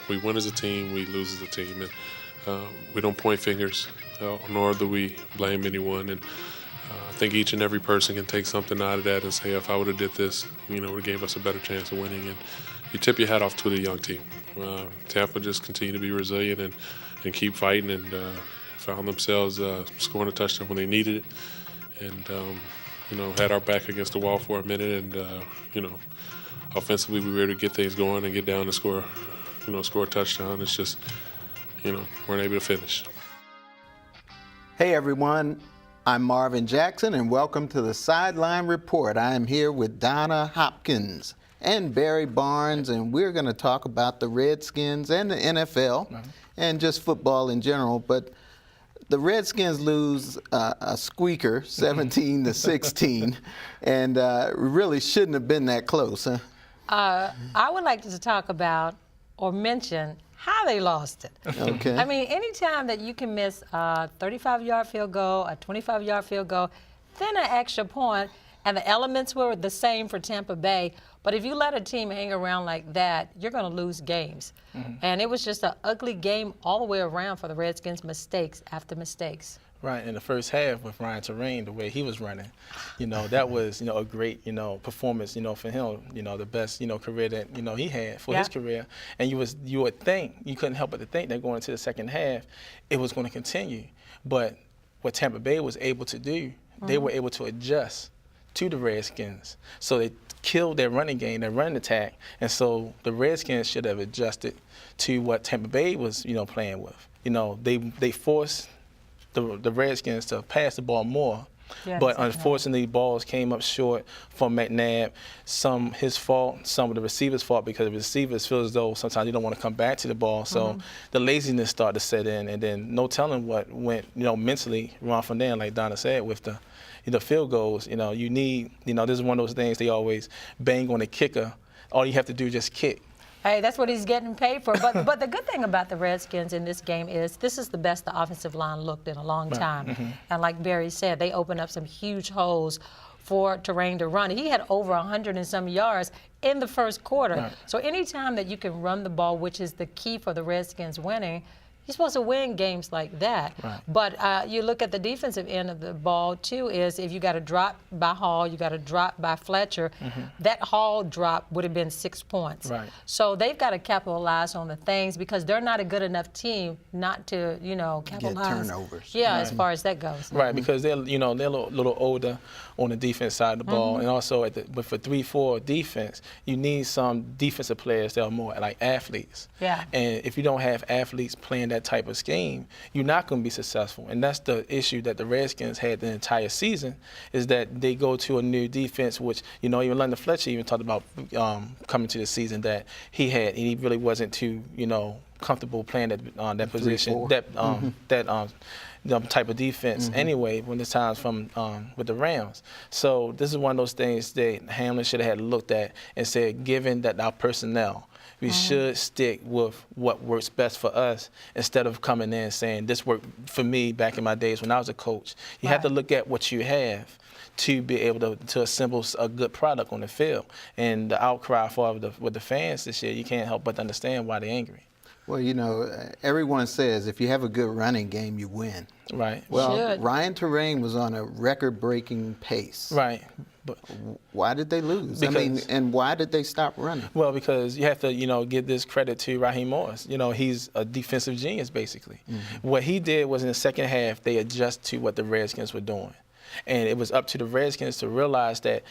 We win as a team, we lose as a team, and we don't point fingers, nor do we blame anyone. And I think each and every person can take something out of that and say, if I would have did this, it would have gave us a better chance of winning. And you tip your hat off to the young team. Tampa just continued to be resilient and keep fighting, and found themselves scoring a touchdown when they needed it, and had our back against the wall for a minute, and offensively we were able to get things going and get down and score a touchdown. It's just, weren't able to finish. Hey everyone, I'm Marvin Jackson and welcome to the Sideline Report. I am here with Donna Hopkins and Barry Barnes, and we're going to talk about the Redskins and the NFL and just football in general. But the Redskins lose a squeaker, 17-16, and really shouldn't have been that close, huh? I would like to talk about or mention how they lost it. Okay. I mean, anytime that you can miss a 35-yard field goal, a 25-yard field goal, then an extra point, and the elements were the same for Tampa Bay. But if you let a team hang around like that, you're going to lose games. And it was just an ugly game all the way around for the Redskins, mistakes after mistakes. Right, in the first half with Ryan Terrain, the way he was running, that was, a great, performance, for him, the best, career that, he had for his career. And you would think, you couldn't help but to think that going into the second half, it was going to continue. But what Tampa Bay was able to do, they were able to adjust to the Redskins. So they killed their running game, their running attack, and so the Redskins should have adjusted to what Tampa Bay was, playing with. They forced the Redskins to pass the ball more, but unfortunately balls came up short from McNabbs. Some his fault, some of the receivers' fault, because the receivers feel as though sometimes they don't want to come back to the ball. So the laziness started to set in, and then no telling what went, mentally wrong from there. Like Donna said, with the field goals, you need, this is one of those things they always bang on the kicker. All you have to do is just kick. Hey, that's what he's getting paid for. But the good thing about the Redskins in this game is this is the best the offensive line looked in a long time. And like Barry said, they opened up some huge holes for Terrain to run. He had over 100 and some yards in the first quarter. So anytime that you can run the ball, which is the key for the Redskins winning, you're supposed to win games like that. But you look at the defensive end of the ball, too, is if you got a drop by Hall, you got a drop by Fletcher, that Hall drop would have been 6 points. So they've got to capitalize on the things because they're not a good enough team not to, capitalize. Get turnovers. Yeah, as far as that goes. Right, because they're, they're a little older on the defense side of the ball. And also, but for 3-4 defense, you need some defensive players that are more like athletes. And if you don't have athletes playing that type of scheme, you're not going to be successful. And that's the issue that the Redskins had the entire season, is that they go to a new defense, which, even London Fletcher even talked about coming to the season that he had, and he really wasn't too, comfortable playing that position, that type of defense anyway, when it's times from with the Rams. So this is one of those things that Hamlin should have had looked at and said, given that our personnel, we should stick with what works best for us instead of coming in and saying, this worked for me back in my days when I was a coach. You have to look at what you have to be able to assemble a good product on the field. And the outcry with the fans this year, you can't help but understand why they're angry. Well, everyone says if you have a good running game, you win. Right. Well, Ryan Terrain was on a record-breaking pace. Right. But why did they lose? And why did they stop running? Well, because you have to, give this credit to Raheem Morris. He's a defensive genius, basically. What he did was in the second half, they adjusted to what the Redskins were doing. And it was up to the Redskins to realize that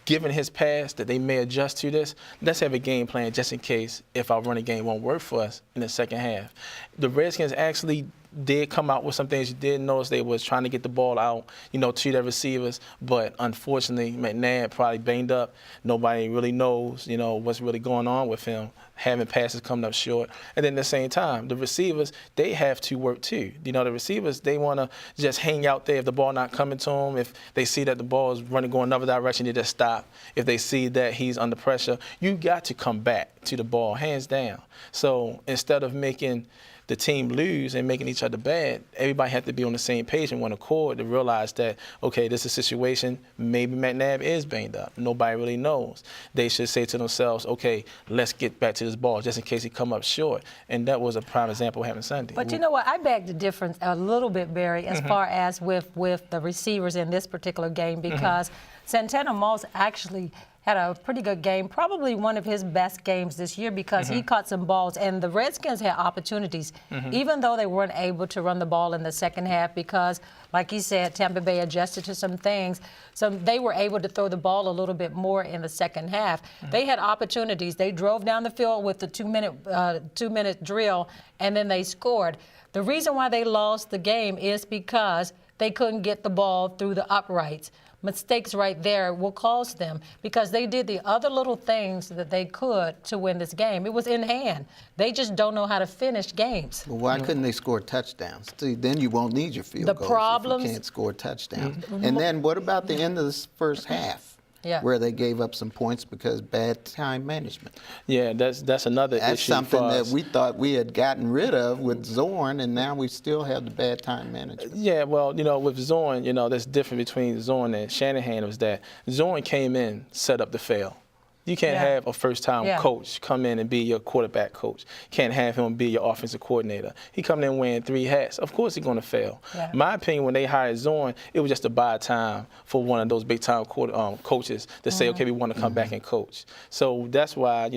given his past, that they may adjust to this. Let's have a game plan just in case if our running game won't work for us in the second half. The Redskins actually did come out with some things. You did notice they was trying to get the ball out, to their receivers, but unfortunately McNabb probably banged up. Nobody really knows, what's really going on with him, having passes coming up short. And then at the same time, the receivers, they have to work too. The receivers, they want to just hang out there if the ball not coming to them. If they see that the ball is running going another direction, they just stop. If they see that he's under pressure, you got to come back. to the ball, hands down. So instead of making the team lose and making each other bad, everybody had to be on the same page and one accord to realize that, okay, this is a situation, maybe McNabb is banged up. Nobody really knows. They should say to themselves, okay, let's get back to this ball just in case he come up short. And that was a prime example of having Sunday. But you know what? I beg the difference a little bit, Barry, as far as with the receivers in this particular game, because Santana Moss actually had a pretty good game, probably one of his best games this year, because he caught some balls, and the Redskins had opportunities, even though they weren't able to run the ball in the second half because, like you said, Tampa Bay adjusted to some things. So they were able to throw the ball a little bit more in the second half. They had opportunities. They drove down the field with the two-minute drill, and then they scored. The reason why they lost the game is because they couldn't get the ball through the uprights. Mistakes right there will cost them because they did the other little things that they could to win this game. It was in hand. They just don't know how to finish games. Well, why couldn't they score touchdowns? See, then you won't need your field goals if you can't score touchdowns. And then what about the end of this first half? Where they gave up some points because bad time management. Yeah, that's another issue. That's something that we thought we had gotten rid of with Zorn, and now we still have the bad time management. Yeah, well, with Zorn, there's different between Zorn and Shanahan was that Zorn came in, set up to fail. You can't have a first-time coach come in and be your quarterback coach. Can't have him be your offensive coordinator. He coming in wearing 3 hats. Of course he's going to fail. My opinion, when they hired Zorn, it was just to buy time for one of those big-time coaches to say, okay, we want to come back and coach. So that's why,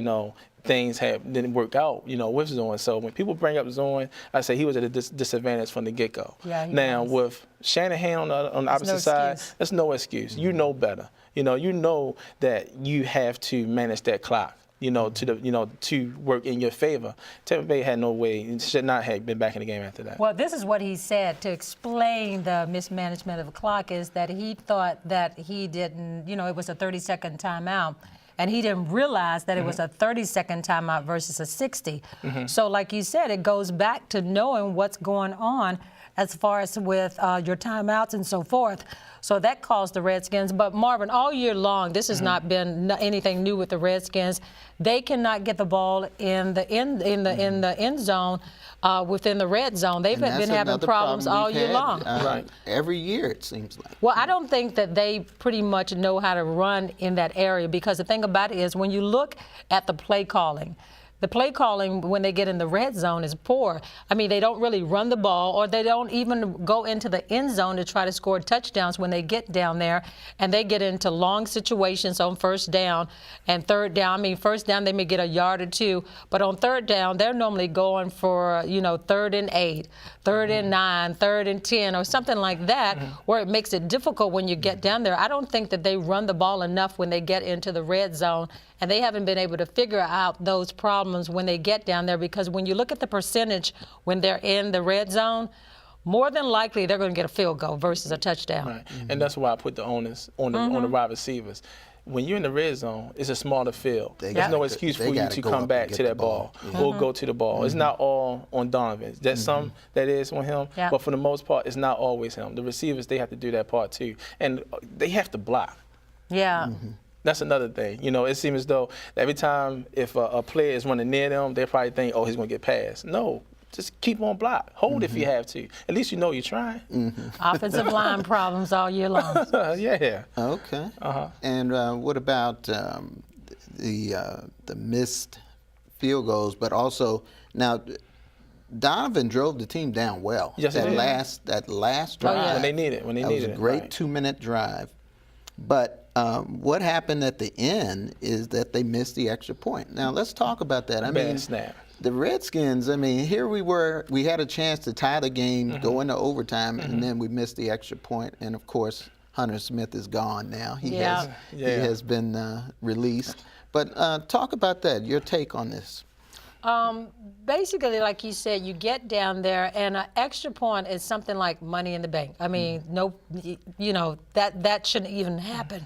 things didn't work out, with Zorn. So when people bring up Zorn, I say he was at a disadvantage from the get-go. Now, with Shanahan on the opposite side, that's no excuse. You know better. You know that you have to manage that clock. To work in your favor. Tampa Bay had no way, should not have been back in the game after that. Well, this is what he said to explain the mismanagement of the clock is that he thought that he didn't, it was a 30-second timeout. And he didn't realize that it was a 30-second timeout versus a 60. So like you said, it goes back to knowing what's going on as far as with your timeouts and so forth. So that caused the Redskins. But Marvin, all year long, this has not been anything new with the Redskins. They cannot get the ball in the end zone within the red zone. They've been having problems all year long. Every year, it seems like. Well, I don't think that they pretty much know how to run in that area because the thing about it is when you look at the play calling when they get in the red zone is poor. I mean, they don't really run the ball or they don't even go into the end zone to try to score touchdowns when they get down there. And they get into long situations on first down and third down. I mean, first down, they may get a yard or two. But on third down, they're normally going for, 3rd and 8, 3rd and 9, 3rd and 10 or something like that where it makes it difficult when you get down there. I don't think that they run the ball enough when they get into the red zone. And they haven't been able to figure out those problems when they get down there because when you look at the percentage when they're in the red zone, more than likely they're going to get a field goal versus a touchdown. Right. And that's why I put the onus on the wide receivers. When you're in the red zone, it's a smaller field. There's no excuse for you to come back to that ball or go to the ball. It's not all on Donavan. There's some that is on him, but for the most part, it's not always him. The receivers, they have to do that part too. And they have to block. That's another thing. It seems as though every time if a player is running near them, they probably think, oh, he's going to get past. No, just keep on block. Hold if you have to. At least you're trying. Offensive line problems all year long. Okay. And what about the missed field goals, but also now Donavan drove the team down well. Yes, that last drive. When they needed it. That was a great 2-minute drive. But what happened at the end is that they missed the extra point. Now, let's talk about that. I mean, snap. The Redskins, here we had a chance to tie the game, go into overtime, and then we missed the extra point. And, of course, Hunter Smith is gone now. He has been released. But talk about that, your take on this. Basically, like you said, you get down there, and an extra point is something like money in the bank. I mean, that shouldn't even happen.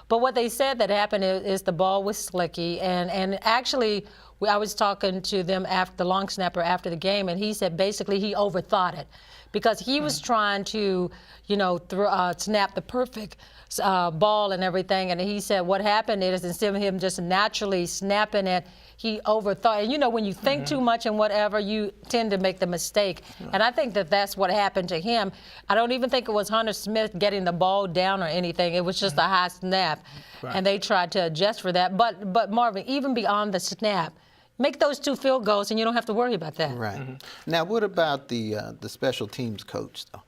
But what they said that happened is the ball was slicky, and actually, I was talking to them after the long snapper after the game, and he said basically he overthought it because he was trying to, snap the perfect ball and everything, and he said what happened is instead of him just naturally snapping it, he overthought. And, you know, when you think too much and whatever, you tend to make the mistake. And I think that that's what happened to him. I don't even think it was Hunter Smith getting the ball down or anything. It was just a high snap. Right. And they tried to adjust for that. But Marvin, even beyond the snap, make those 2 field goals and you don't have to worry about that. Right. Now, what about the special teams coach, though?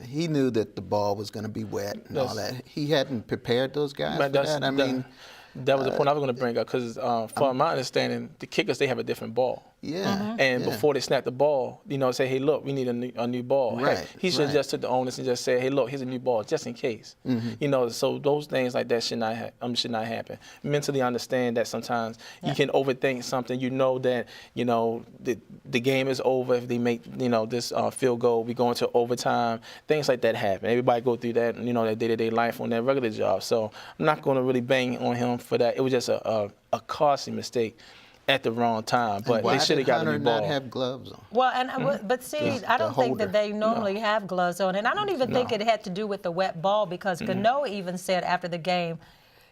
He knew that the ball was going to be wet and all that. He hadn't prepared those guys for that. I mean, that was the point I was going to bring up because, from my understanding, the kickers, they have a different ball. Yeah. And before they snap the ball, you know, say, hey, look, we need a new ball. Right. Hey, he should just took the onus and just say, hey, look, here's a new ball, just in case. You know, so those things like that should not happen. Mentally understand that sometimes you can overthink something. You know that, you know, the game is over if they make, you know, this field goal. We go into overtime. Things like that happen. Everybody go through that, you know, their day-to-day life on their regular job. So I'm not going to really bang on him for that. It was just a costly mistake at the wrong time, but they should have got a new ball. Why did Hunter not have gloves on? Well, and but see, I don't think that they normally have gloves on, and I don't even think it had to do with the wet ball because Gano even said after the game,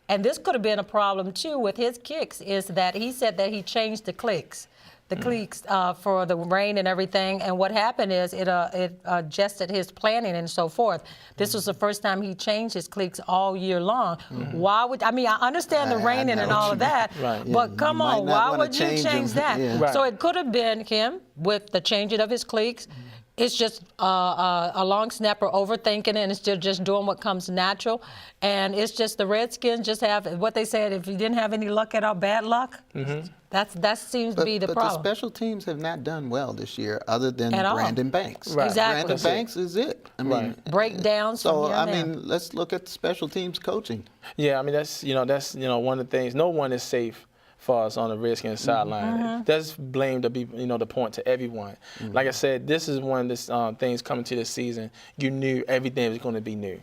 and this could have been a problem too with his kicks, is that he said that he changed the cleats for the rain and everything, and what happened is it adjusted his planning and so forth. This was the first time he changed his cleats all year long. Why would, I mean, I understand the raining and all of that, but come on, why would you change that? Yeah. So it could have been him with the changing of his cleats. It's just a long snapper overthinking it, and it's just doing what comes natural. And it's just the Redskins just have what they said, if you didn't have any luck at all, bad luck. That seems to be the problem. But the special teams have not done well this year other than At all. Brandon Banks. Right. Exactly. Brandon Banks is it. I mean, breakdowns. So, I mean, let's look at the special teams coaching. Yeah, I mean, that's one of the things. No one is safe for us on the Redskins sideline. That's blame to be, the point to everyone. Like I said, this is one of the things coming to this season. You knew everything was going to be new,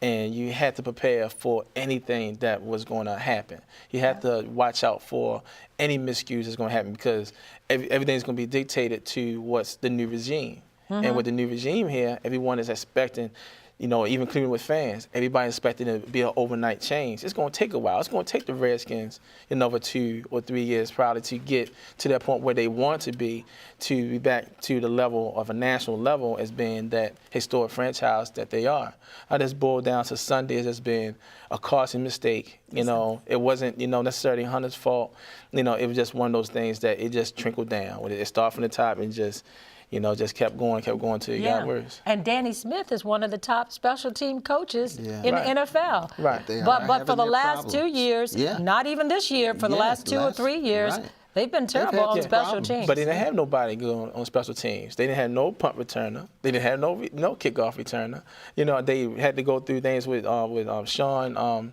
and you had to prepare for anything that was going to happen. You had to watch out for any miscues that's going to happen because everything's going to be dictated to what's the new regime. And with the new regime here, everyone is expecting, even including with fans, everybody expecting it to be an overnight change. It's going to take a while. It's going to take the Redskins another 2 or 3 years probably to get to that point where they want to be back to the level of a national level as being that historic franchise that they are. I just boiled down to Sundays as being a costly mistake. It wasn't, necessarily Hunter's fault. It was just one of those things that it just trickled down. It started from the top and just kept going till it got worse. And Danny Smith is one of the top special team coaches in the NFL. Right. But for the last 2 years, not even this year, for the last 2 or 3 years, they've been terrible on special teams. But they didn't have nobody good on special teams. They didn't have no punt returner. They didn't have no kickoff returner. They had to go through things with Sean.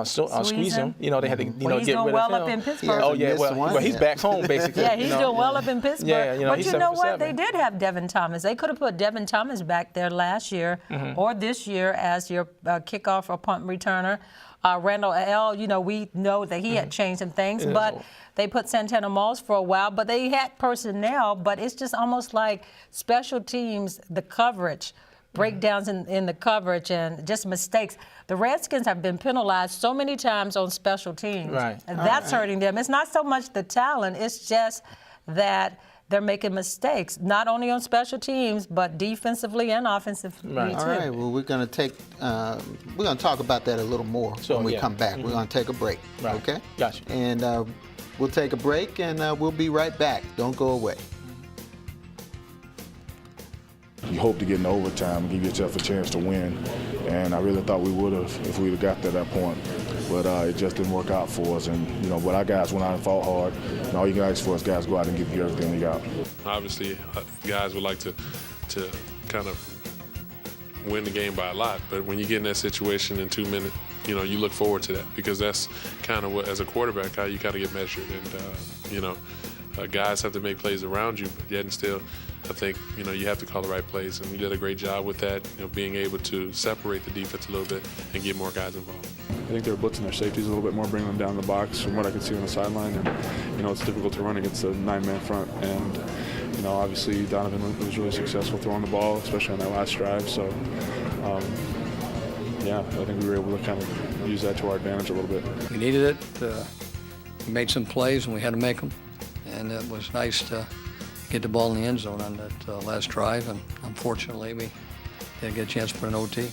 Squeeze him. They had to he's get rid of him. He's doing well up in Pittsburgh. Oh yeah, well he's back home basically. Yeah, he's doing well up in Pittsburgh. Yeah, but he's you know what? 7-for-7. They did have Devin Thomas. They could have put Devin Thomas back there last year or this year as your kickoff or punt returner. Randall L. We know that he had changed some things, but they put Santana Moss for a while. But they had personnel, but it's just almost like special teams, the coverage. Breakdowns in the coverage and just mistakes. The Redskins have been penalized so many times on special teams. Right. And that's hurting them. It's not so much the talent, it's just that they're making mistakes, not only on special teams, but defensively and offensively too. All right, well, we're going to talk about that a little more when we come back. We're going to take a break, okay? Gotcha. And we'll take a break, and we'll be right back. Don't go away. You hope to get in overtime and give yourself a chance to win, and I really thought we would have if we would have got to that point, but it just didn't work out for us. And but our guys went out and fought hard, and all you can ask for is guys go out and give you everything they got. Obviously, guys would like to kind of win the game by a lot, but when you get in that situation in 2 minutes, you look forward to that because that's kind of what, as a quarterback, how you got to get measured, and guys have to make plays around you, but yet and still, I think, you have to call the right plays, and we did a great job with that, being able to separate the defense a little bit and get more guys involved. I think they were blitzing their safeties a little bit more, bringing them down the box from what I could see on the sideline, and, it's difficult to run against a 9-man front, and, obviously Donavan was really successful throwing the ball, especially on that last drive, so, I think we were able to kind of use that to our advantage a little bit. We needed it. We made some plays, and we had to make them. And it was nice to get the ball in the end zone on that last drive. And unfortunately, we didn't get a chance to put an OT.